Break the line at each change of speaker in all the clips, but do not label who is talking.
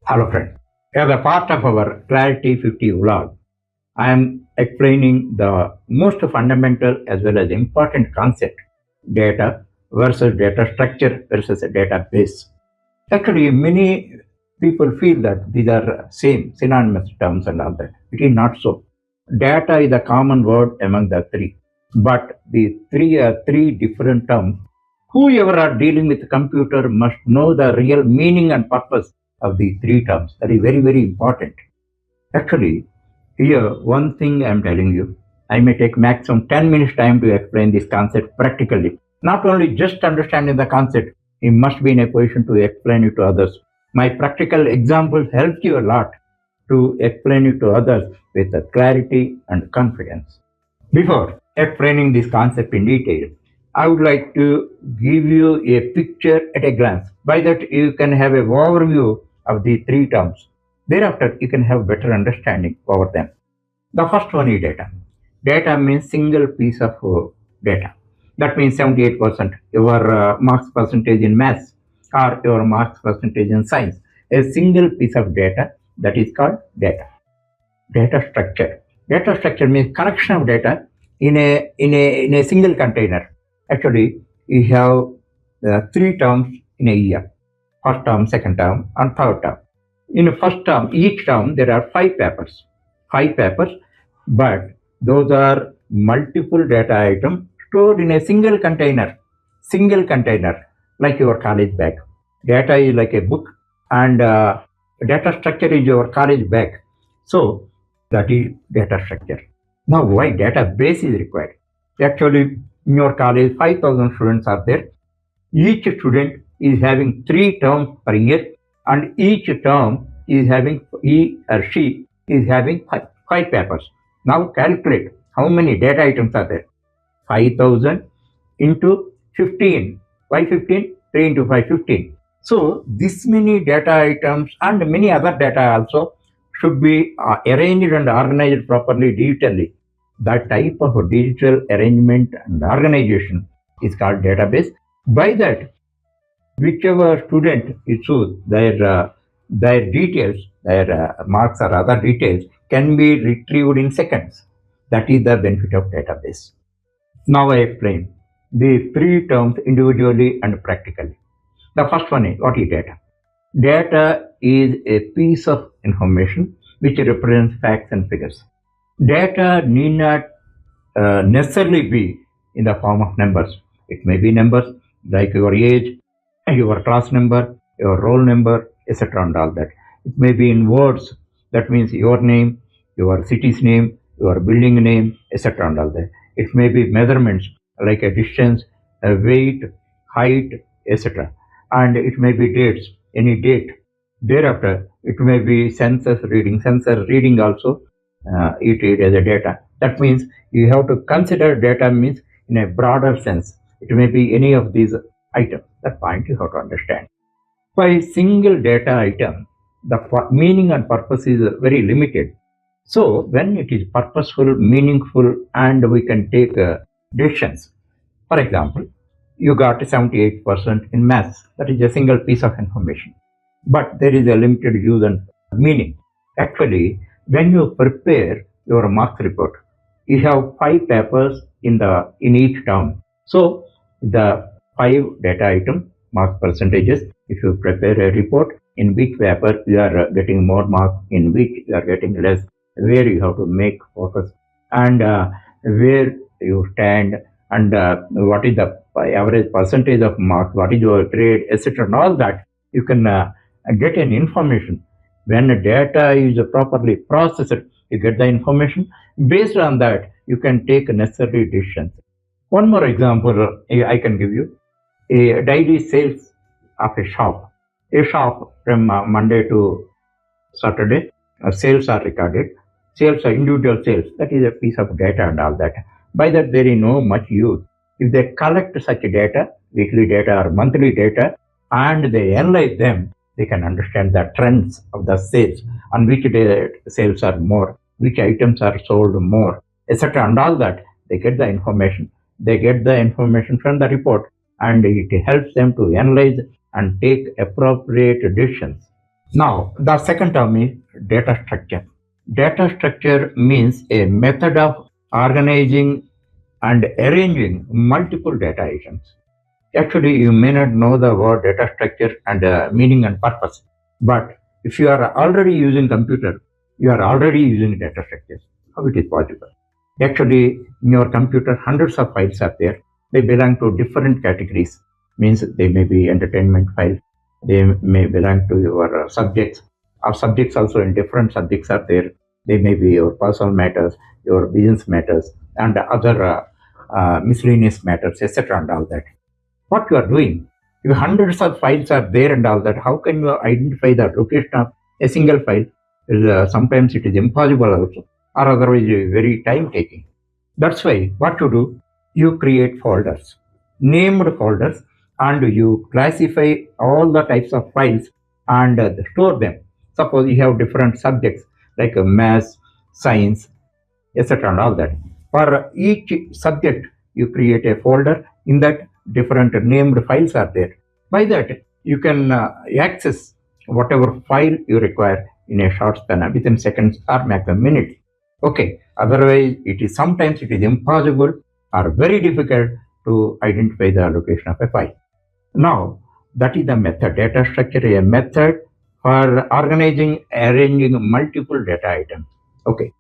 Hello friends. As a part of our Clarity 50 vlog, I am explaining the most fundamental as well as important concept, data versus data structure versus a database. Actually, many people feel that these are same synonymous terms and all that. It is not so. Data is a common word among the three, but the three are three different terms. Whoever are dealing with computer must know the real meaning and purpose of these three terms. That is very, very important. Actually, here one thing I am telling you, I may take maximum 10 minutes time to explain this concept practically. Not only just understanding the concept, you must be in a position to explain it to others. My practical examples help you a lot to explain it to others with clarity and confidence. Before explaining this concept in detail, I would like to give you a picture at a glance. By that, you can have an overview of the three terms. Thereafter, you can have better understanding over them. The first one is data. Data means single piece of data. That means 78% your marks percentage in maths or your marks percentage in science. A single piece of data that is called data. Data structure. Data structure means collection of data in a single container. Actually, we have three terms in a year: first term, second term, and third term. In the first term, each term there are five papers, but those are multiple data items stored in a single container, like your college bag. Data is like a book, and data structure is your college bag. So that is data structure. Now, why database is required? Actually, in your college, 5,000 students are there. Each student is having three terms per year, and each term is having, he or she is having five papers. Now calculate how many data items are there. 5,000 into 15. Why 15? 3 into 5, 15. So this many data items and many other data also should be arranged and organized properly digitally. That type of digital arrangement and organization is called database. By that, whichever student is choose, their details, their marks or other details can be retrieved in seconds. That is the benefit of database. Now I explain the three terms individually and practically. The first one is, what is data? Data is a piece of information which represents facts and figures. Data need not necessarily be in the form of numbers. It may be numbers like your age, your class number, your roll number, etc. and all that. It may be in words. That means your name, your city's name, your building name, etc. and all that. It may be measurements like a distance, a weight, height, etc. And it may be dates, any date. Thereafter, it may be census reading also it is as a data. That means you have to consider data means in a broader sense. It may be any of these items. That point you have to understand. By single data item, the meaning and purpose is very limited. So when it is purposeful, meaningful, and we can take decisions. For example, you got 78% in maths. That is a single piece of information. But there is a limited use and meaning. Actually, when you prepare your marks report, you have five papers in each term. So the five data item mark percentages. If you prepare a report, in which paper you are getting more marks, in which you are getting less, where you have to make focus, and where you stand, and what is the average percentage of marks, what is your grade, etc. and all that, you can get an information. When data is properly processed, you get the information. Based on that, you can take necessary decisions. One more example I can give you. A daily sales of a shop. A shop from Monday to Saturday, sales are recorded. Sales are individual sales. That is a piece of data and all that. By that, there is no much use. If they collect such data, weekly data or monthly data, and they analyze them, they can understand the trends of the sales, on which day sales are more, which items are sold more, etc. and all that. They get the information. They get the information from the report, and it helps them to analyze and take appropriate decisions. Now, the second term is data structure. Data structure means a method of organizing and arranging multiple data items. Actually, you may not know the word data structure and meaning and purpose, but if you are already using computer, you are already using data structures. How it is possible? Actually, in your computer, hundreds of files are there. They belong to different categories. Means they may be entertainment files. They may belong to your subjects. Our subjects also in different subjects are there. They may be your personal matters, your business matters, and other miscellaneous matters, etc. And all that. What you are doing? If hundreds of files are there and all that, how can you identify the location of a single file? Sometimes it is impossible also, or otherwise very time taking. That's why what you do, you create folders, named folders, and you classify all the types of files and store them. Suppose you have different subjects like math, science, etc. and all that. For each subject, you create a folder. In that, different named files are there. By that, you can access whatever file you require in a short span within seconds or maximum minutes. Okay. Otherwise, sometimes it is impossible or very difficult to identify the location of a file. Now, that is the method. Data structure is a method for organizing, arranging multiple data items. Okay.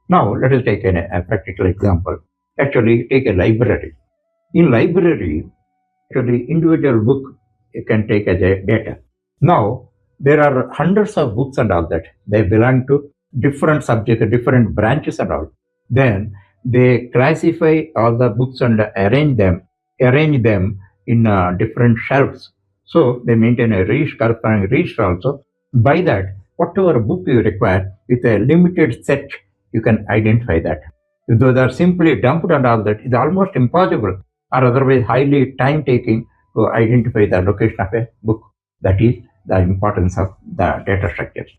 Now, let us take a practical example. Actually, take a library. In library, actually, individual book you can take as a data. Now, there are hundreds of books and all that. They belong to different subjects, different branches and all. Then they classify all the books and arrange them in different shelves. So they maintain a corresponding register also. By that, whatever book you require with a limited set, you can identify that. If those are simply dumped and all that, it's almost impossible or otherwise highly time taking to identify the location of a book. That is the importance of the data structures.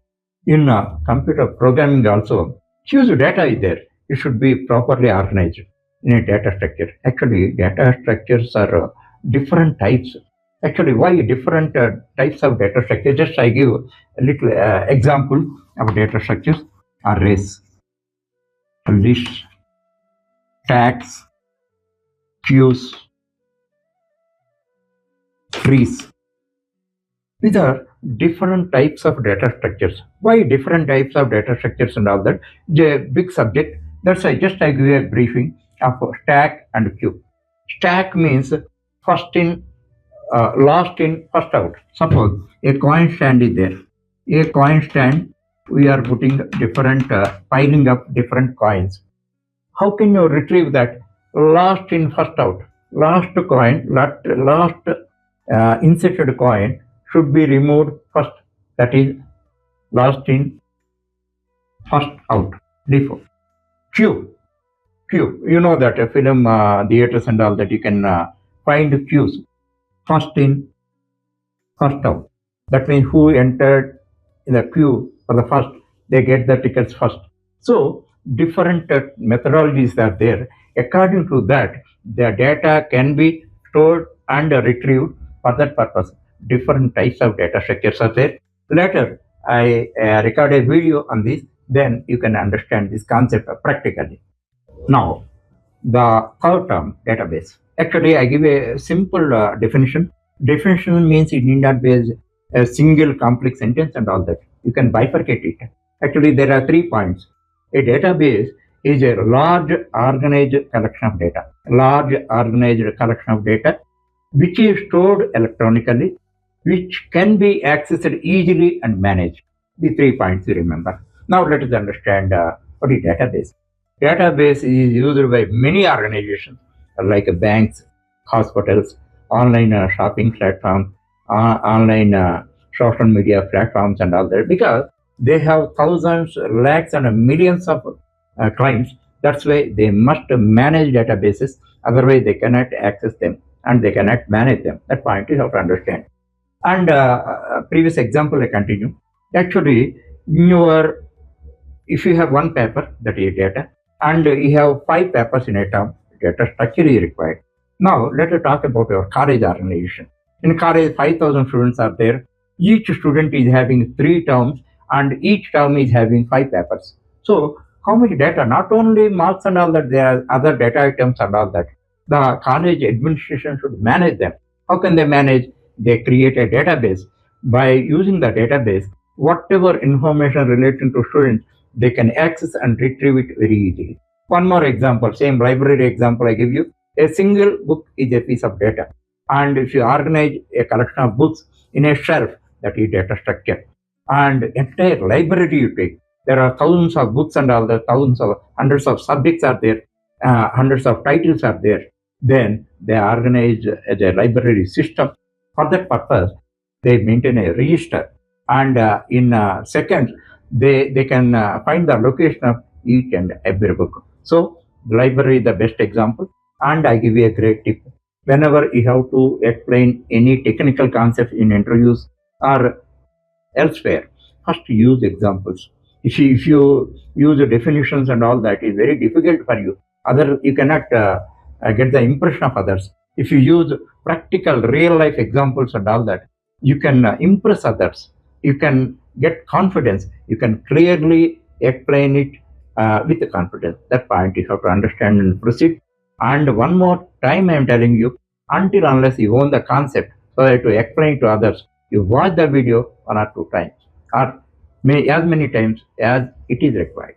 In computer programming also, huge data is there. It should be properly organized in a data structure. Actually, data structures are different types. Actually, why different types of data structure? Just I give a little example of data structures: arrays, lists, tags, queues, trees. These are different types of data structures. Why different types of data structures and all that? It's a big subject. That's why just I give a briefing of stack and queue. Stack means first in, last in, first out. Suppose a coin stand is there. A coin stand, we are putting different, piling up different coins. How can you retrieve that? Last in, first out. Last coin, last inserted coin should be removed first. That is last in, first out. Default. Queue. Queue. You know that film theaters and all that you can find queues. First in, first out. That means who entered in the queue for the first, they get the tickets first. So different methodologies are there. According to that, the data can be stored and retrieved for that purpose. Different types of data structures are there. Later, I record a video on this, then you can understand this concept practically. Now, the third term, database. Actually, I give a simple definition. Definition means it need not be a single complex sentence and all that. You can bifurcate it. Actually, there are 3 points. A database is a large organized collection of data. Large organized collection of data which is stored electronically, which can be accessed easily and managed. The 3 points you remember. Now let us understand what is database. Database is used by many organizations like banks, hospitals, online shopping platforms, online social media platforms and all that, because they have thousands, lakhs and millions of clients. That's why they must manage databases, otherwise they cannot access them and they cannot manage them. That point you have to understand. And previous example I continue. Actually, if you have one paper, that is data, and you have 5 papers in a term, data structure is required. Now let us talk about your college organization. In college, 5,000 students are there. Each student is having 3 terms and each term is having 5 papers. So how much data? Not only marks and all that, there are other data items and all that. The college administration should manage them. How can they manage? They create a database. By using the database, whatever information relating to students, they can access and retrieve it very easily. One more example, same library example I give you. A single book is a piece of data. And if you organize a collection of books in a shelf, that is data structure. And entire library you take, there are thousands of books and all the thousands of hundreds of subjects are there, hundreds of titles are there. Then they organize as a library system. For that purpose, they maintain a register, and in seconds they can find the location of each and every book. So the library is the best example. And I give you a great tip: whenever you have to explain any technical concept in interviews or elsewhere, first use examples. If you use the definitions and all that, is very difficult for you. Other you cannot get the impression of others. If you use practical real life examples and all that, you can impress others. You can get confidence. You can clearly explain it with the confidence. That point you have to understand and proceed. And one more time I am telling you, until unless you own the concept, so that to explain to others, you watch the video 1 or 2 times, or as many times as it is required.